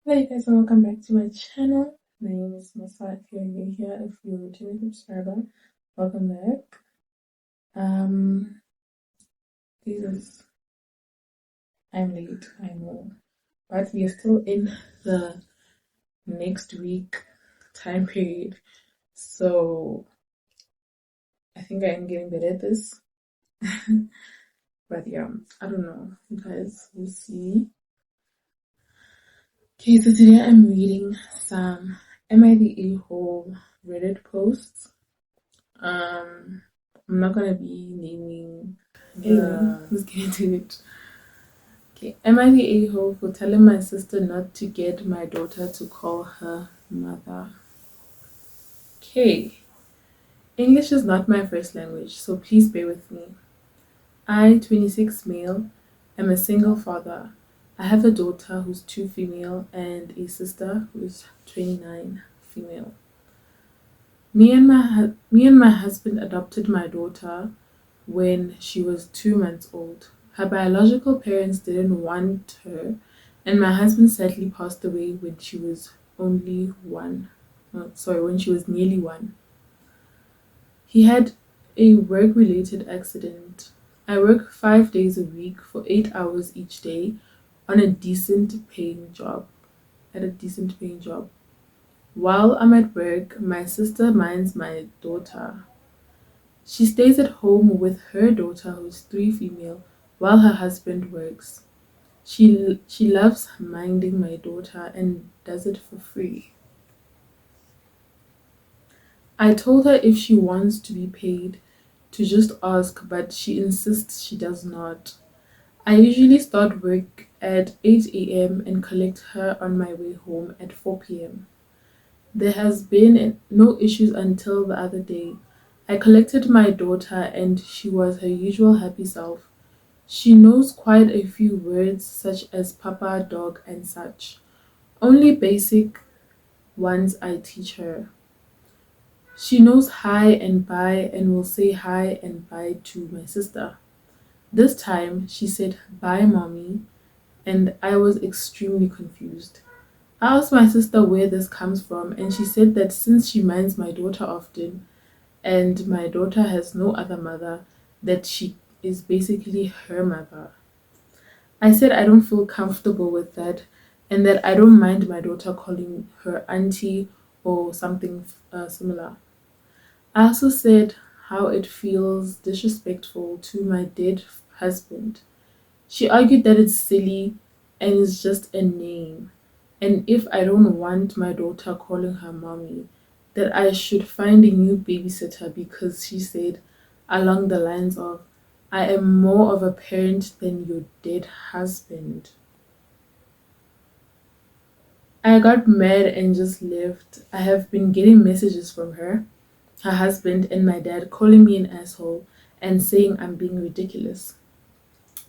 Hello, you guys, and welcome back to my channel. My name is Masa. If you're new here, if you're a returning subscriber, welcome back. Um, Jesus, I'm late, I know, but we are still in the next week time period, so I think I am getting better at this. But yeah, I don't know, you guys will see. Okay, so today I'm reading some Am I the A-hole Reddit posts. Um, I'm not gonna be naming the. Let's get into it. Okay, am I the a-hole for telling my sister not to get my daughter to call her mother? Okay, English is not my first language, so please bear with me. I, 26 male, am a single father. I have a daughter who's 2 female and a sister who's 29 female. Me and my husband adopted my daughter when she was 2 months old. Her biological parents didn't want her, and my husband sadly passed away when she was only one. No, sorry, when she was nearly one. He had a work related accident. I work 5 days a week for 8 hours each day on a decent paying job. At a decent paying job. While I'm at work, my sister minds my daughter. She stays at home with her daughter, who's 3 female, while her husband works. She loves minding my daughter and does it for free. I told her if she wants to be paid to just ask, but she insists she does not. I usually start work at 8 a.m. and collect her on my way home at 4 p.m. There has been no issues until the other day. I collected my daughter and she was her usual happy self. She knows quite a few words such as papa, dog, and such. Only basic ones I teach her. She knows hi and bye and will say hi and bye to my sister. This time she said bye mommy and I was extremely confused. I asked my sister where this comes from and she said that since she minds my daughter often and my daughter has no other mother, that she is basically her mother. I said I don't feel comfortable with that and that I don't mind my daughter calling her auntie or something similar. I also said how it feels disrespectful to my dead husband. She argued that it's silly and it's just a name. And if I don't want my daughter calling her mommy, that I should find a new babysitter because she said along the lines of, I am more of a parent than your dead husband. I got mad and just left. I have been getting messages from her husband, and my dad calling me an asshole and saying I'm being ridiculous.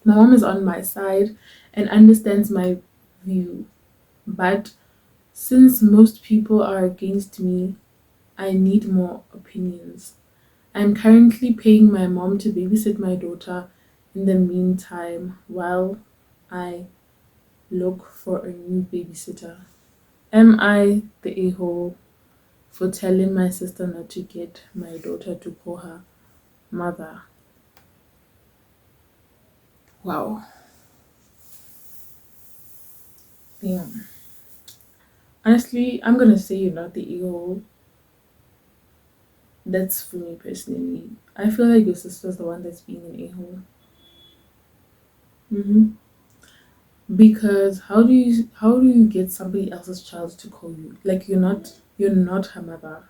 My mom is on my side and understands my view, but since most people are against me, I need more opinions. I'm currently paying my mom to babysit my daughter in the meantime while I look for a new babysitter. Am I the a hole for telling my sister not to get my daughter to call her mother? Wow. Damn. Honestly, I'm gonna say you're not the a hole. That's for me personally. I feel like your sister's the one that's being an a hole. Because how do you get somebody else's child to call you? Like you're not her mother.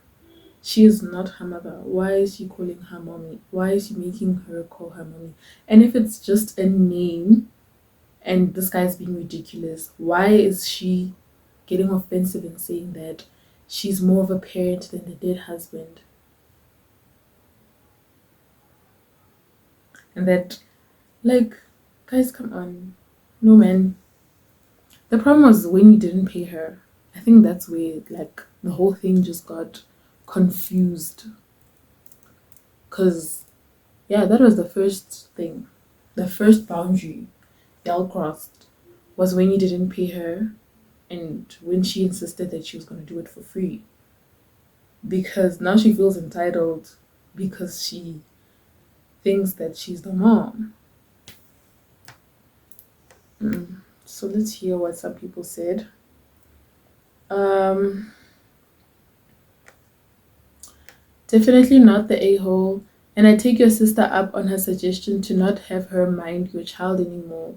She is not her mother. Why is she calling her mommy? Why is she making her call her mommy? And if it's just a name and this guy's being ridiculous, why is she getting offensive and saying that she's more of a parent than the dead husband? And that, like, guys, come on. No, man. The problem was when you didn't pay her. I think that's where, like, the whole thing just got confused. Because, yeah, that was the first thing. The first boundary y'all crossed was when you didn't pay her. And when she insisted that she was going to do it for free, because now she feels entitled because she thinks that she's the mom. So let's hear what some people said. Um, Definitely not the a hole. And I take your sister up on her suggestion to not have her mind your child anymore.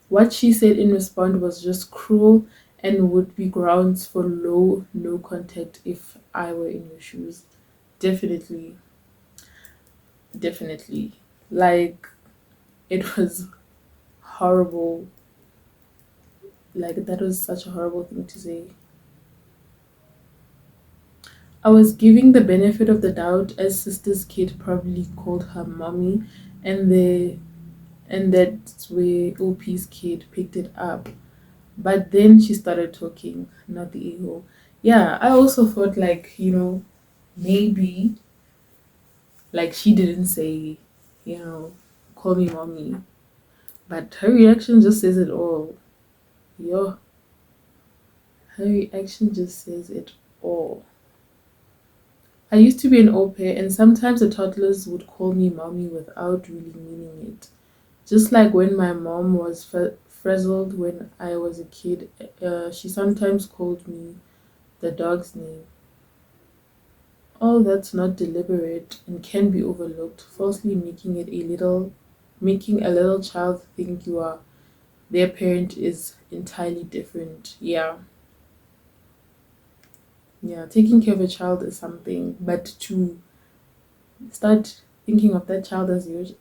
What she said in response was just cruel and would be grounds for low no contact if I were in your shoes. Definitely, definitely. Like, it was horrible. Like, that was such a horrible thing to say. I was giving the benefit of the doubt as sister's kid probably called her mommy, and the and that's where OP's kid picked it up. But then she started talking, not the ego. Yeah, I also thought, like, maybe like she didn't say, you know, call me mommy. But her reaction just says it all. Yo, her reaction just says it all. I used to be an au pair, and sometimes the toddlers would call me mommy without really meaning it. Just like when my mom was frazzled when I was a kid, she sometimes called me the dog's name. All that's not deliberate and can be overlooked, falsely making a little child think you are their parent is entirely different. Yeah, yeah. Taking care of a child is something, but to start thinking of that child as yours,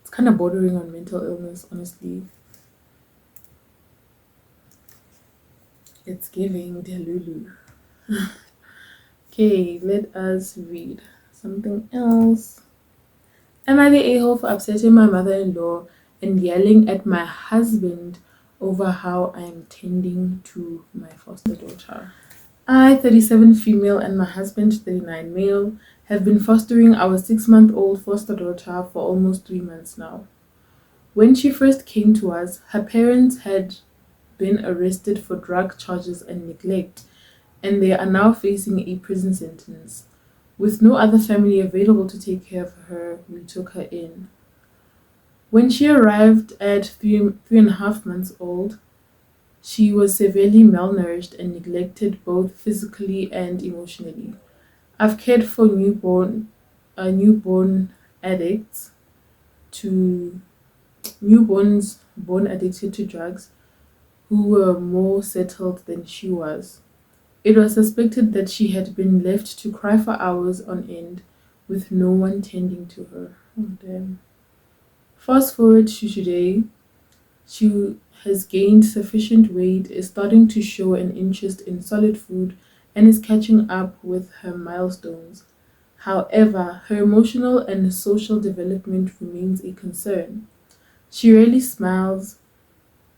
it's kind of bordering on mental illness. Honestly, it's giving Delulu. Okay, let us read something else. Am I the a hole for upsetting my mother in law and yelling at my husband over how I am tending to my foster daughter? I, 37 female, and my husband, 39 male, have been fostering our 6-month-old foster daughter for almost 3 months now. When she first came to us, her parents had been arrested for drug charges and neglect, and they are now facing a prison sentence. With no other family available to take care of her, we took her in. When she arrived at 3.5 months old, she was severely malnourished and neglected both physically and emotionally. I've cared for newborn addicts to newborns born addicted to drugs who were more settled than she was. It was suspected that she had been left to cry for hours on end with no one tending to her. Oh, damn. Fast forward to today, she has gained sufficient weight, is starting to show an interest in solid food, and is catching up with her milestones. However, her emotional and social development remains a concern. She rarely smiles,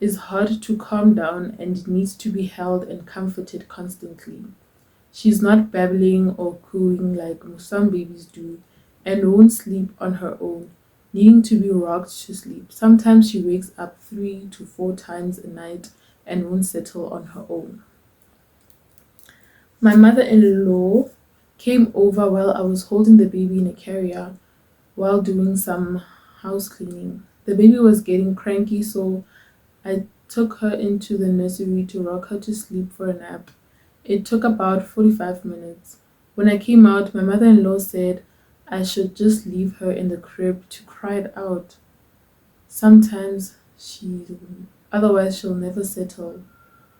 is hard to calm down, and needs to be held and comforted constantly. She's not babbling or cooing like some babies do, and won't sleep on her own, needing to be rocked to sleep. Sometimes she wakes up 3 to 4 times a night and won't settle on her own. My mother in law came over while I was holding the baby in a carrier while doing some house cleaning. The baby was getting cranky, so I took her into the nursery to rock her to sleep for a nap. It took about 45 minutes. When I came out, my mother in law said I should just leave her in the crib to cry it out. Sometimes otherwise she'll never settle.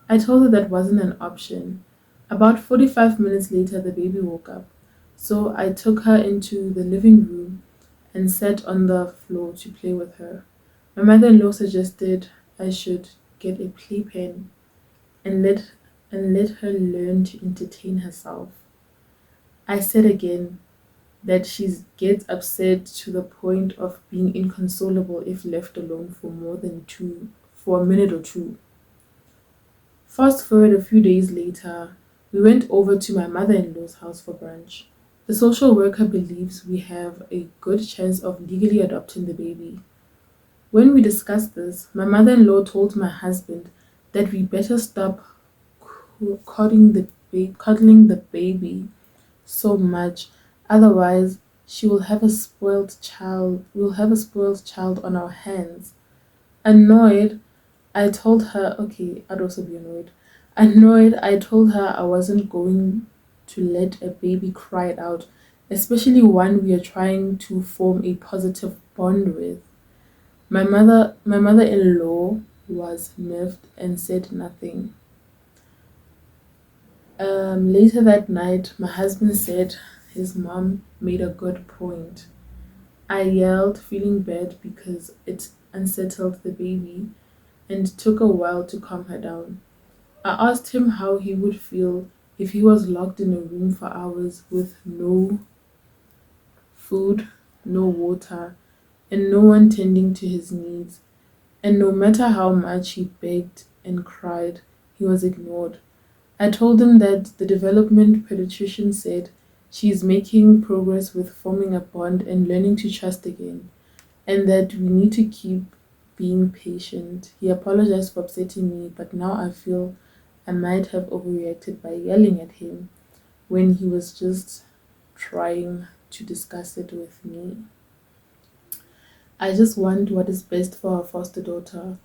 I told her that wasn't an option. About 45 minutes later, the baby woke up. So I took her into the living room and sat on the floor to play with her. My mother in law suggested I should get a playpen and let her learn to entertain herself. I said again that she gets upset to the point of being inconsolable if left alone for a minute or two. Fast forward a few days later, we went over to my mother-in-law's house for brunch. The social worker believes we have a good chance of legally adopting the baby. When we discussed this, my mother-in-law told my husband that we better stop cuddling the baby so much. Otherwise, she will have a spoiled child. We'll have a spoiled child on our hands. Annoyed, I told her, okay, I'd also be annoyed. Annoyed, I told her I wasn't going to let a baby cry it out, especially one we are trying to form a positive bond with. My mother-in-law was miffed and said nothing. Later that night, my husband said his mom made a good point. I yelled, feeling bad because it unsettled the baby and took a while to calm her down. I asked him how he would feel if he was locked in a room for hours with no food, no water, and no one tending to his needs. And no matter how much he begged and cried, he was ignored. I told him that the development pediatrician said she is making progress with forming a bond and learning to trust again, and that we need to keep being patient. He apologized for upsetting me, but now I feel I might have overreacted by yelling at him when he was just trying to discuss it with me. I just want what is best for our foster daughter,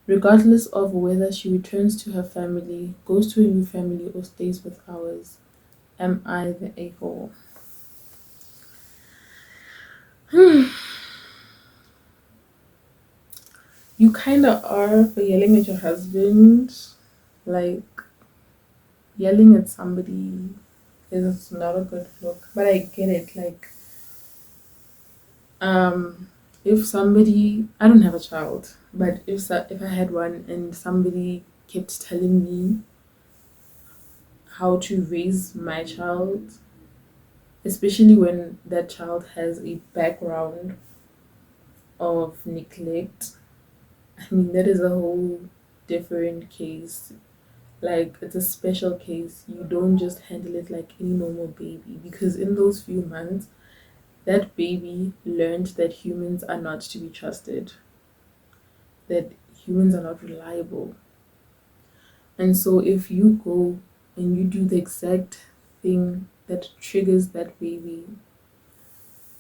regardless of whether she returns to her family, goes to a new family, or stays with ours. Am I the a hole? You kind of are for yelling at your husband. Like, yelling at somebody is not a good look. But I get it. Like, um, if somebody, I don't have a child, but if I had one and somebody kept telling me how to raise my child, especially when that child has a background of neglect, I mean, that is a whole different case. Like, it's a special case. You don't just handle it like any normal baby, because in those few months, that baby learned that humans are not to be trusted, that humans are not reliable. And so, if you go and you do the exact thing that triggers that baby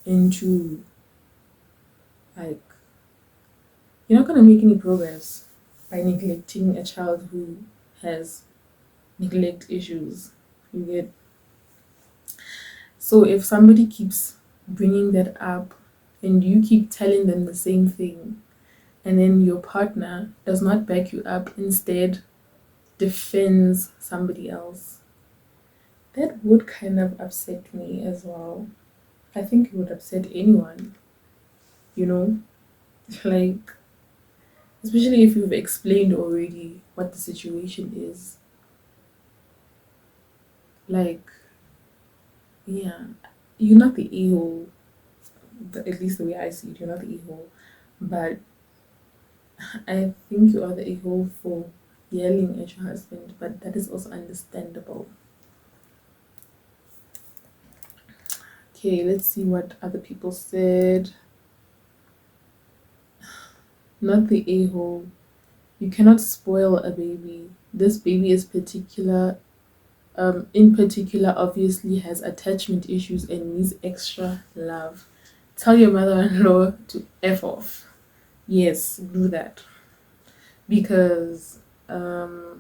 into, like, you're not going to make any progress by neglecting a child who has neglect issues. You get. So if somebody keeps bringing that up and you keep telling them the same thing, and then your partner does not back you up, instead defends somebody else, that would kind of upset me as well. I think it would upset anyone, you know? Like, especially if you've explained already what the situation is. Like, yeah, you're not the a-hole, at least the way I see it, you're not the a-hole. But I think you are the a-hole for yelling at your husband, but that is also understandable. Okay, let's see what other people said. Not the a-hole. You cannot spoil a baby. This baby is in particular, obviously has attachment issues and needs extra love. Tell your mother-in-law to F off. Yes, do that. Because, no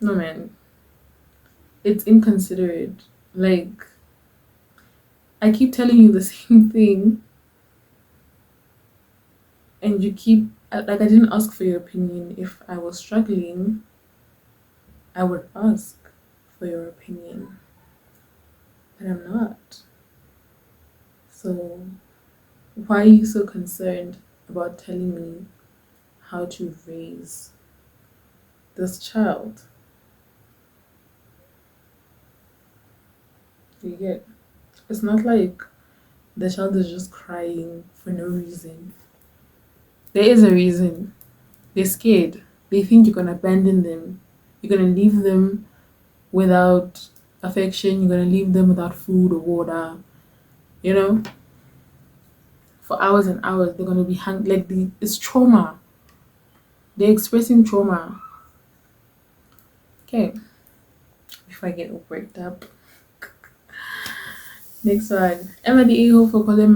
man, it's inconsiderate. Like, I keep telling you the same thing, and you keep, like, I didn't ask for your opinion. If I was struggling, I would ask for your opinion, but I'm not. So, why are you so concerned about telling me how to raise this child? You get? It's not like the child is just crying for no reason. There is a reason. They're scared. They think you're gonna abandon them. You're gonna leave them without affection. You're gonna leave them without food or water. You know, for hours and hours they're gonna be hungry. Like it's trauma. They're expressing trauma. Okay, before I get all worked up. Next one. Am I the a-hole for calling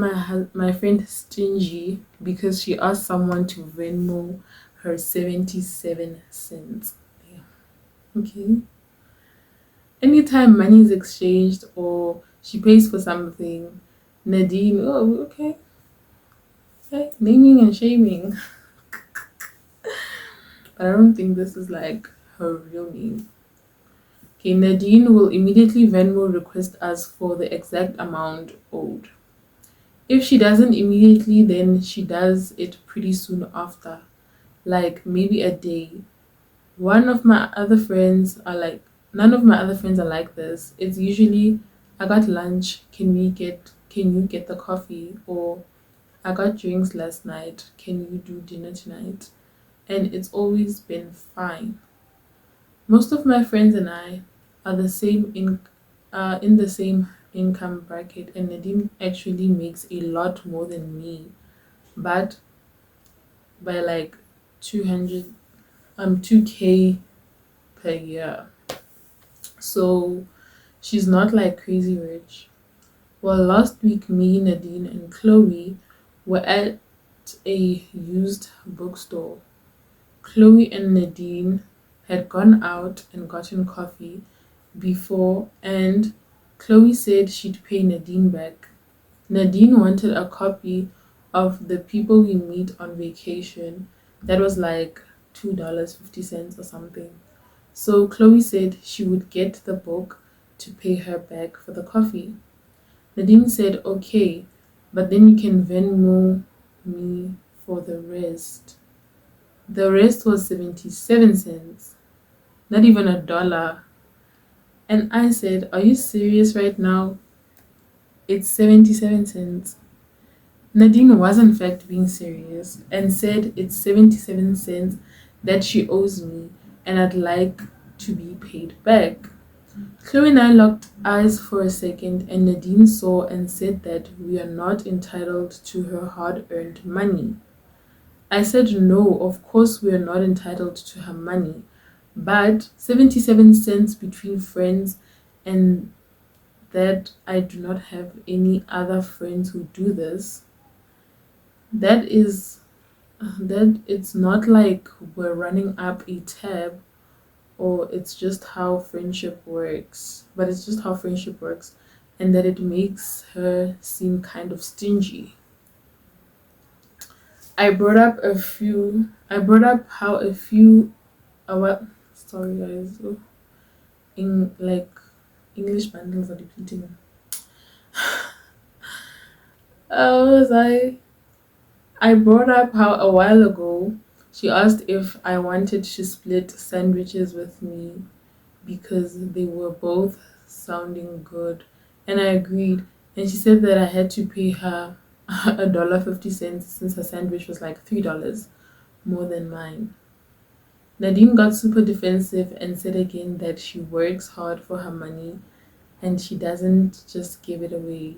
my friend stingy because she asked someone to Venmo her 77 cents? Damn. Okay. Anytime money is exchanged or she pays for something, Nadine, oh, okay. Okay. Naming and shaming. But I don't think this is like her real name. Okay, Nadine will immediately Venmo request us for the exact amount owed. If she doesn't immediately, then she does it pretty soon after, like maybe a day. One of my other friends are like, none of my other friends are like this. It's usually, I got lunch, can you get the coffee? Or I got drinks last night, can you do dinner tonight? And it's always been fine. Most of my friends and I are in the same income bracket, and Nadine actually makes a lot more than me, but by like 200 2k per year. So she's not like crazy rich. Well, last week me, Nadine, and Chloe were at a used bookstore. Chloe and Nadine had gone out and gotten coffee before, and Chloe said she'd pay Nadine back. Nadine wanted a copy of The People We Meet on Vacation that was like $2.50 or something. So Chloe said she would get the book to pay her back for the coffee. Nadine said, okay, but then you can Venmo me for the rest. The rest was 77 cents, not even a dollar. And I said, are you serious right now? It's 77 cents. Nadine was in fact being serious and said it's 77 cents that she owes me and I'd like to be paid back. Chloe and I locked eyes for a second and Nadine saw and said that we are not entitled to her hard earned money. I said no, of course we are not entitled to her money, but 77 cents between friends, and that I do not have any other friends who do this. That is that it's not like we're running up a tab, or it's just how friendship works, but it's just how friendship works, and that it makes her seem kind of stingy. I brought up how a few our sorry guys, oh, in like English bundles are depleting. Was I brought up how a while ago she asked if I wanted to split sandwiches with me because they were both sounding good, and I agreed. And she said that I had to pay her $1.50 since her sandwich was like $3 more than mine. Nadine got super defensive and said again that she works hard for her money and she doesn't just give it away.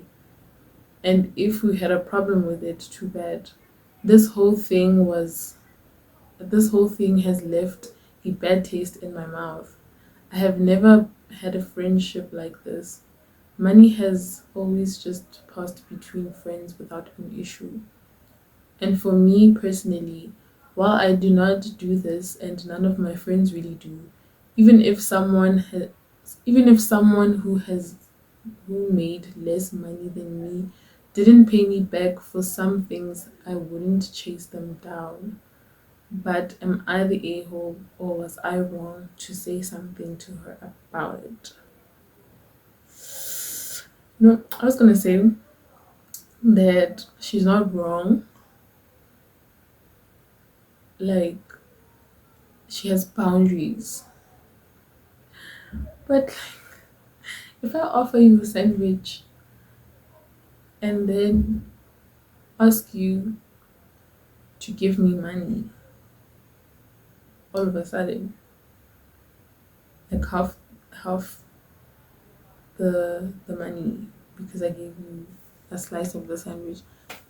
And if we had a problem with it, too bad. This whole thing was this whole thing has left a bad taste in my mouth. I have never had a friendship like this. Money has always just passed between friends without an issue. And for me personally, while I do not do this and none of my friends really do, even if someone has even if someone who made less money than me didn't pay me back for some things, I wouldn't chase them down. But am I the a hole, or was I wrong to say something to her about it? No, I was gonna say that she's not wrong. Like, she has boundaries. But if I offer you a sandwich and then ask you to give me money all of a sudden, like half the money because I gave you a slice of the sandwich.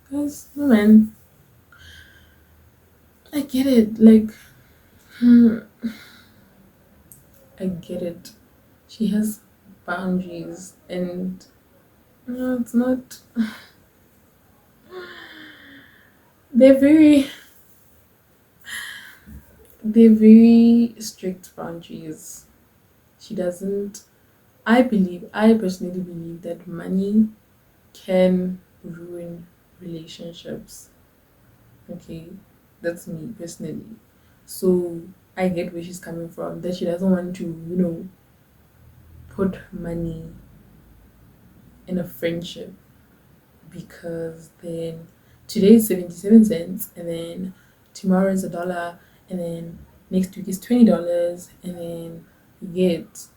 Because no man, I get it. Like Hmm, I get it. She has boundaries, and no, it's not. They're very, they're very strict boundaries. She doesn't. I personally believe that money can ruin relationships. Okay, that's me personally. So I get where she's coming from. That she doesn't want to, put money in a friendship, because then today is 77 cents, and then tomorrow is $1, and then next week is $20, and then you get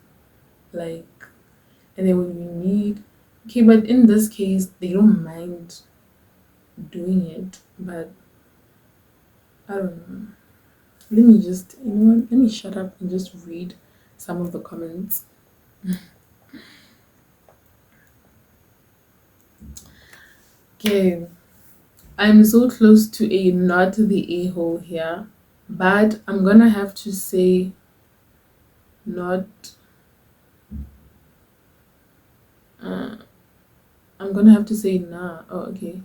like, and then when you need, okay, but in this case they don't mind doing it, but I don't know. Let me just, let me shut up and just read some of the comments. Okay, I'm so close to a not the a hole here, but I'm gonna have to say not. Uh, I'm gonna have to say nah. Oh, okay.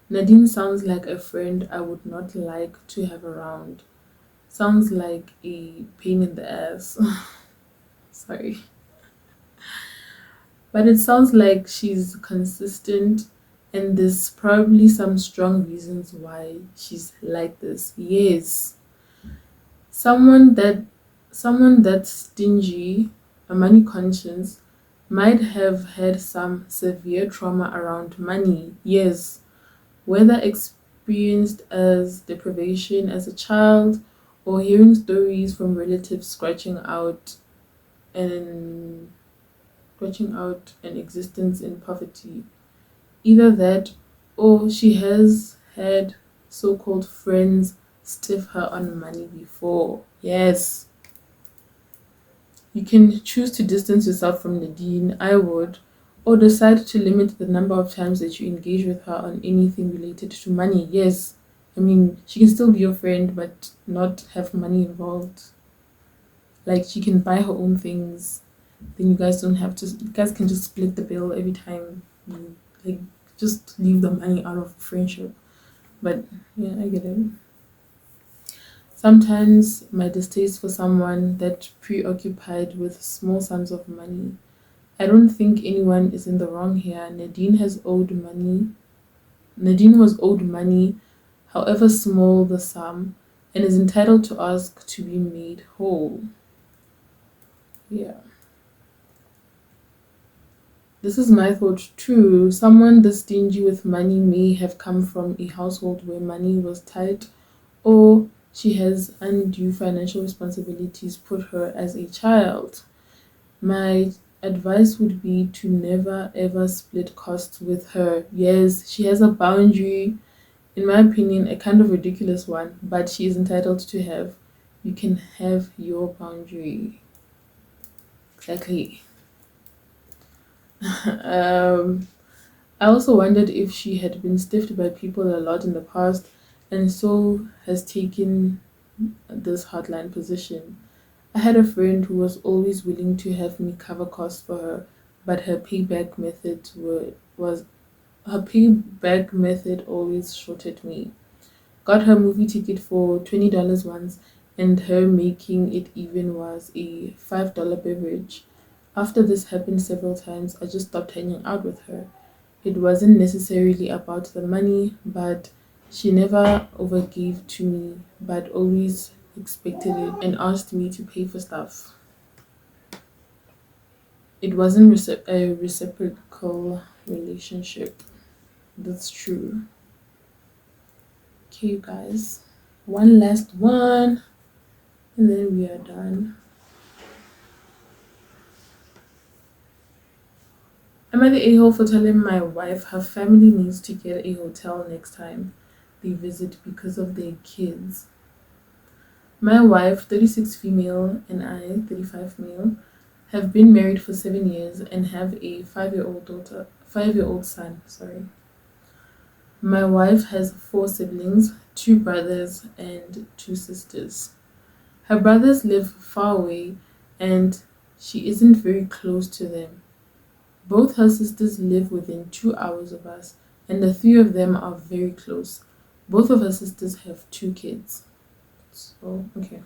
Nadine sounds like a friend I would not like to have around. Sounds like a pain in the ass. Sorry. But it sounds like she's consistent, and there's probably some strong reasons why she's like this. Yes. Someone that someone that's stingy, a money conscious, might have had some severe trauma around money. Yes. Whether experienced as deprivation as a child, or hearing stories from relatives and scratching out an existence in poverty. Either that, or she has had so called friends stiff her on money before. Yes, you can choose to distance yourself from Nadine, I would, or decide to limit the number of times that you engage with her on anything related to money. Yes, I mean, she can still be your friend, but not have money involved. Like, she can buy her own things, then you guys don't have to, you guys can just split the bill every time you, like, just leave the money out of friendship. But yeah, I get it. Sometimes my distaste for someone that preoccupied with small sums of money. I don't think anyone is in the wrong here. Nadine was owed money, however small the sum, and is entitled to ask to be made whole. Yeah. This is my thought too. Someone this stingy with money may have come from a household where money was tight, or she has undue financial responsibilities put her as a child. My advice would be to never ever split costs with her. Yes, she has a boundary, in my opinion, a kind of ridiculous one, but she is entitled to have. You can have your boundary. Exactly. um, I also wondered if she had been stiffed by people a lot in the past, and so has taken this hotline position. I had a friend who was always willing to have me cover costs for her, but her payback method always shorted me. Got her movie ticket for $20 once, and her making it even was a $5 beverage. After this happened several times, I just stopped hanging out with her. It wasn't necessarily about the money, but she never overgave to me, but always expected it and asked me to pay for stuff. It wasn't a reciprocal relationship. That's true. Okay, you guys. One last one, and then we are done. Am I the a hole for telling my wife her family needs to get a hotel next time they visit because of their kids? My wife, 36 female, and I, 35 male, have been married for 7 years and have a 5-year-old son. Sorry. My wife has four siblings, two brothers and two sisters. Her brothers live far away and she isn't very close to them. Both her sisters live within 2 hours of us, and the three of them are very close. Both of her sisters have two kids. So, okay.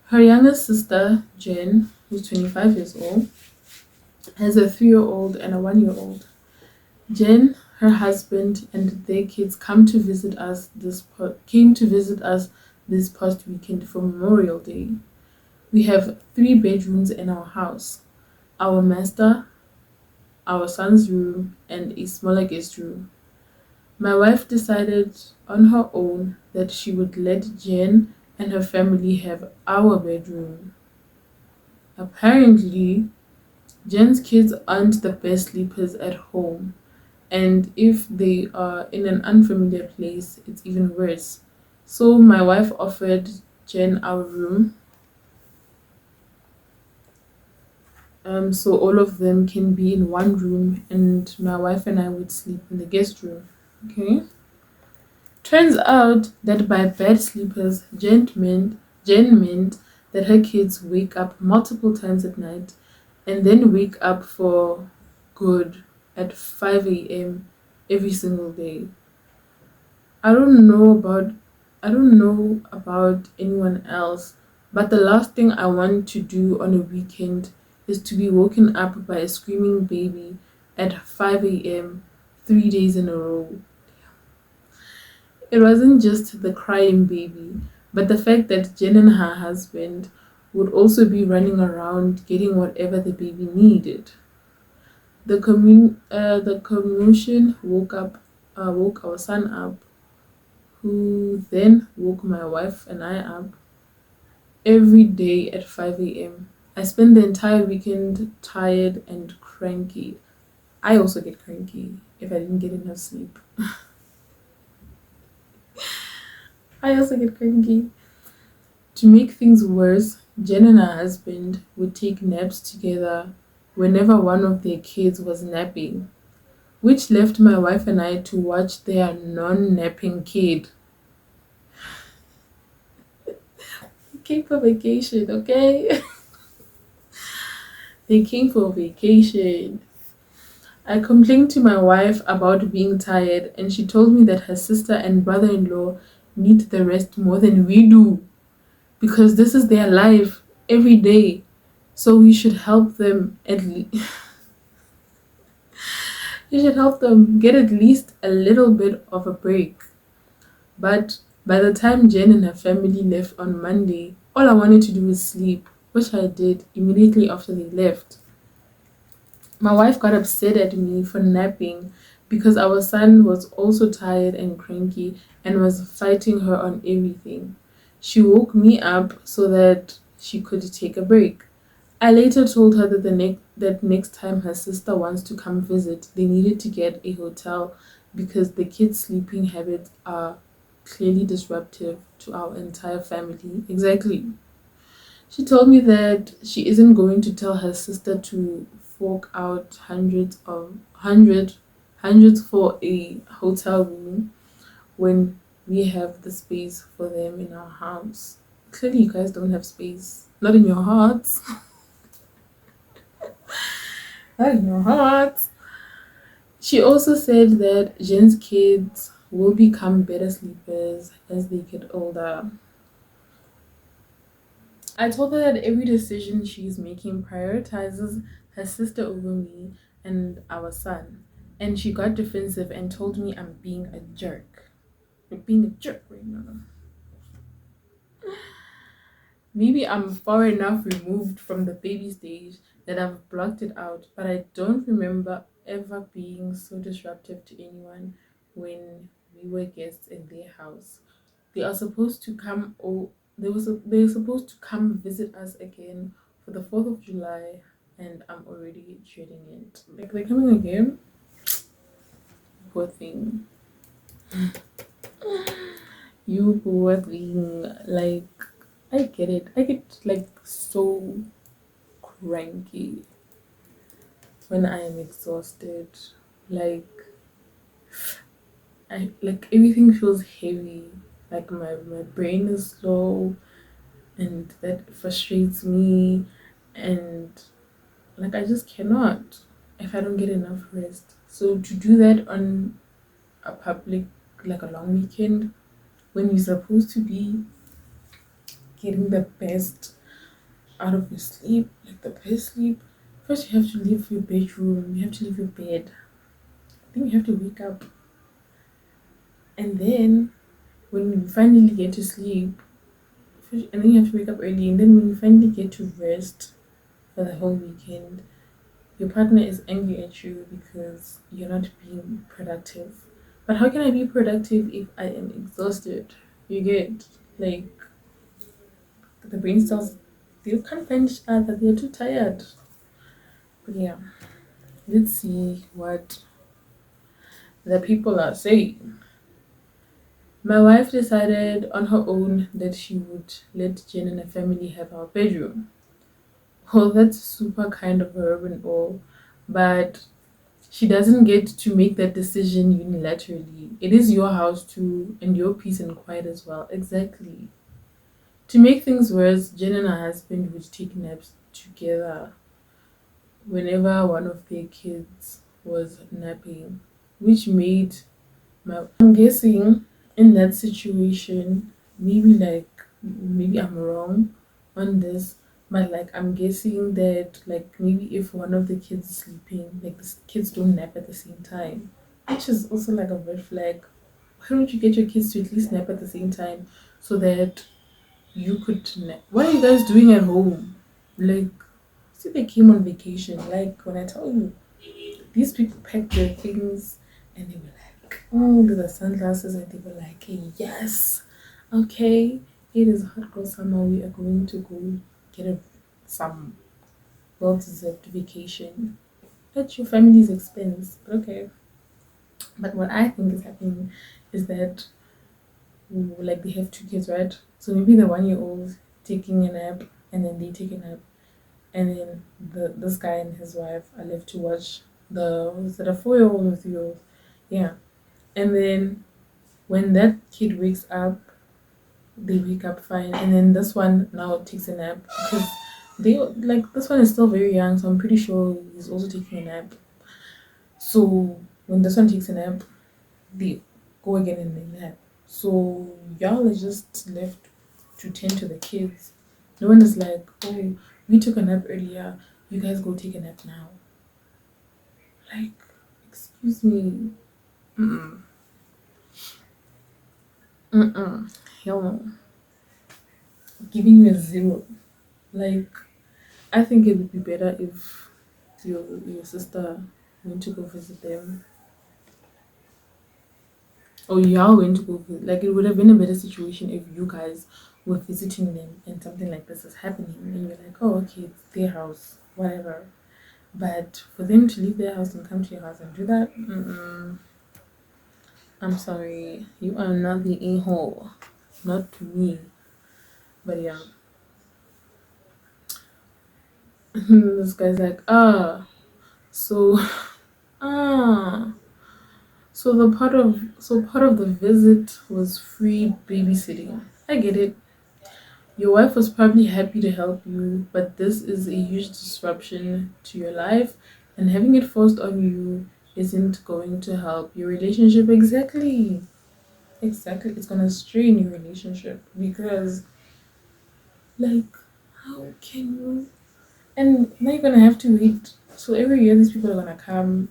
Her youngest sister, Jen, who's 25 years old, has a 3-year old and a 1-year old. Jen, her husband, and their kids came to visit us this past weekend for Memorial Day. We have 3 bedrooms in our house: our master, our son's room, and a smaller guest room. My wife decided on her own that she would let Jen and her family have our bedroom. Apparently, Jen's kids aren't the best sleepers at home, and if they are in an unfamiliar place, it's even worse. So, my wife offered Jen our room, so all of them can be in one room, and my wife and I would sleep in the guest room. Okay. Turns out that by bad sleepers, Jen meant that her kids wake up multiple times at night and then wake up for good at 5 a.m. every single day. I don't know about I don't know about anyone else, but the last thing I want to do on a weekend is to be woken up by a screaming baby at 5 a.m. 3 days in a row. It wasn't just the crying baby, but the fact that Jen and her husband would also be running around getting whatever the baby needed. The commotion woke our son up, who then woke my wife and I up every day at 5 a.m. I spent the entire weekend tired and cranky. I also get cranky if I didn't get enough sleep. I also get cranky. To make things worse, Jen and her husband would take naps together whenever one of their kids was napping, which left my wife and I to watch their non napping kid. They came for vacation, okay? They came for vacation. I complained to my wife about being tired, and she told me that her sister and brother in law need the rest more than we do because this is their life every day. So we should help them at least. You should help them get at least a little bit of a break. But by the time Jen and her family left on Monday, all I wanted to do was sleep, which I did immediately after they left. My wife got upset at me for napping because our son was also tired and cranky and was fighting her on everything. She woke me up so that she could take a break. I later told her that next time her sister wants to come visit, they needed to get a hotel because the kids' sleeping habits are clearly disruptive to our entire family. Exactly. She told me that she isn't going to tell her sister to fork out hundreds for a hotel room when we have the space for them in our house. Clearly, you guys don't have space. Not in your hearts. Not in your hearts. She also said that Jen's kids will become better sleepers as they get older. I told her that every decision she's making prioritizes her sister over me and our son. And she got defensive and told me I'm being a jerk. You're being a jerk right now. Maybe I'm far enough removed from the baby stage that I've blocked it out, but I don't remember ever being so disruptive to anyone when we were guests in their house. They are supposed to come oh they're supposed to come visit us again for the 4th of July, and I'm already dreading it. Like, they're coming again? Poor thing. You poor thing. Like, I get it. I get like so cranky when I am exhausted. Like, I like everything feels heavy. Like my brain is slow, and that frustrates me, and like I just cannot if I don't get enough rest. So to do that on a public, like a long weekend, when you're supposed to be getting the best out of your sleep, like the best sleep, first you have to leave your bedroom, you have to leave your bed, then you have to wake up, and then when you finally get to sleep, and then you have to wake up early, and then when you finally get to rest for the whole weekend, your partner is angry at you because you're not being productive. But how can I be productive if I am exhausted? You get, like, the brain cells, they can't find each other, they're too tired. But yeah, let's see what the people are saying. My wife decided on her own that she would let Jen and her family have our bedroom. Well, that's super kind of her and all, but she doesn't get to make that decision unilaterally. It is your house too, and your peace and quiet as well. Exactly. To make things worse, Jen and her husband would take naps together whenever one of their kids was napping, which made I'm guessing in that situation, maybe I'm wrong on this, but like I'm guessing that like maybe if one of the kids is sleeping, like the kids don't nap at the same time, which is also like a red flag. Why don't you get your kids to at least nap at the same time so that you could nap? What are you guys doing at home? Like, see, they came on vacation. Like when I tell you, these people packed their things and they were like, oh, with the sunglasses, and they were like, hey, yes, okay, it is hot girl summer. We are going to go get some well deserved vacation at your family's expense. Okay. But what I think is happening is that, like, they have two kids, right? So maybe the 1 year old taking a nap and then they take a nap, and then this guy and his wife are left to watch the, was it a 4 year old or 3 year old? Yeah. And then when that kid wakes up, they wake up fine. And then this one now takes a nap because they, like, this one is still very young, so I'm pretty sure he's also taking a nap. So when this one takes a nap, they go again and they nap. So y'all are just left to tend to the kids. No one is like, oh, we took a nap earlier, you guys go take a nap now. Like, excuse me. Mm-mm. Mm-mm. Hell no. Giving you a zero. Like, I think it would be better if your sister went to go visit them, or y'all went to go visit. Like, it would have been a better situation if you guys were visiting them and something like this is happening, and you're like, oh, okay, it's their house, whatever. But for them to leave their house and come to your house and do that, I'm sorry, you are not the a-hole, not to me. But yeah, this guy's like, so ah. So part of the visit was free babysitting. I get it. Your wife was probably happy to help you, but this is a huge disruption to your life, and having it forced on you isn't going to help your relationship. Exactly. Exactly. It's gonna strain your relationship because, like, how can you? And now you're gonna have to wait. So every year these people are gonna come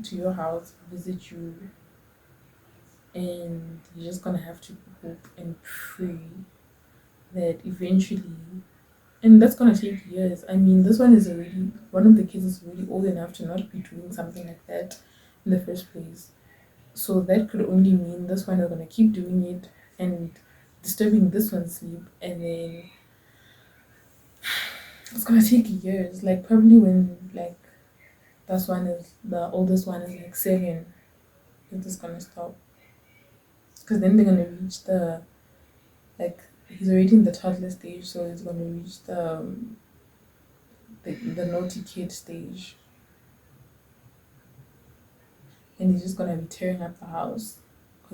to your house, visit you, and you're just gonna have to hope and pray that eventually, and that's gonna take years. I mean, this one is already, one of the kids is already old enough to not be doing something like that in the first place. So that could only mean this one is gonna keep doing it and disturbing this one's sleep, and then it's gonna take years. Like probably when like this one is the oldest one is like 7, it's just gonna stop because then they're gonna reach the, like, he's already in the toddler stage, so he's going to reach the naughty kid stage, and he's just going to be tearing up the house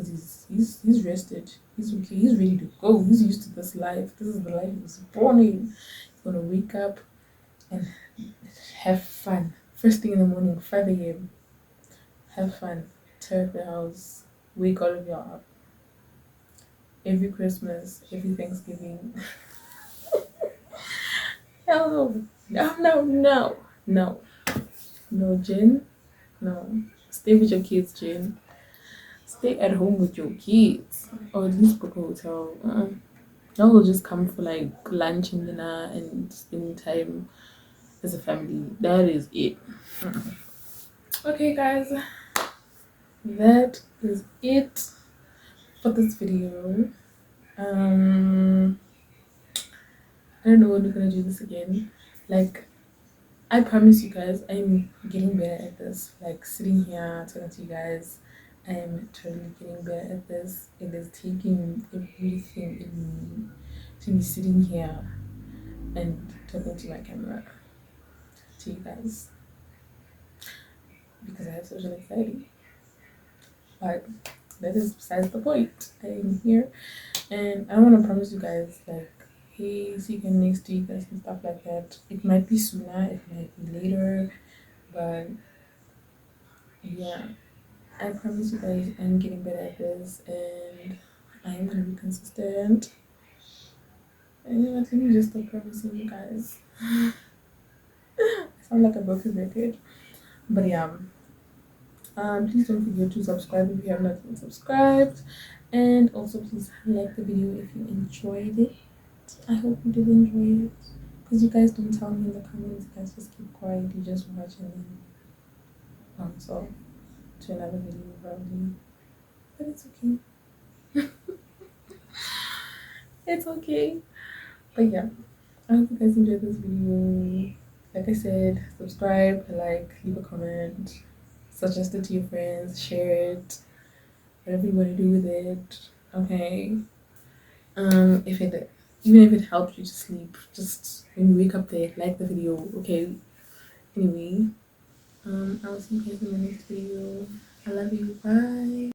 because he's rested. He's okay. He's ready to go. He's used to this life. This is the life he was born in. He's gonna wake up and have fun. First thing in the morning, 5 a.m. Have fun. Tear up the house. Wake all of y'all up. Every Christmas, every Thanksgiving. Hell no. No, no, no. No. No, Jen. No. Stay with your kids, Jen. Stay at home with your kids. Or at least book a hotel. Y'all will just come for like lunch and dinner and spending time as a family. That is it. Okay, guys. That is it for this video. I don't know when we're gonna do this again. Like, I promise you guys, I'm getting better at this. Like, sitting here talking to you guys, I'm totally getting better at this. It is taking everything in me to be sitting here and talking to my camera to you guys because I have social anxiety. But that is besides the point. I am here and I don't want to promise you guys like, hey, see you again next week and stuff like that. It might be sooner, it might be later, but yeah, I promise you guys I'm getting better at this and I am gonna be consistent. And you know what, let me just stop promising you guys. I sound like a broken record. But yeah. Please don't forget to subscribe if you have not been subscribed. And also please like the video if you enjoyed it. I hope you did enjoy it. Because you guys don't tell me in the comments, you guys just keep quiet, you just watch and then so to another video probably. But it's okay. It's okay. But yeah, I hope you guys enjoyed this video. Like I said, subscribe, like, leave a comment, suggest it to your friends, share it, whatever you want to do with it. Okay. If it even if it helps you to sleep, just when you wake up there, like the video. Okay. Anyway, I will see you guys in the next video. I love you. Bye.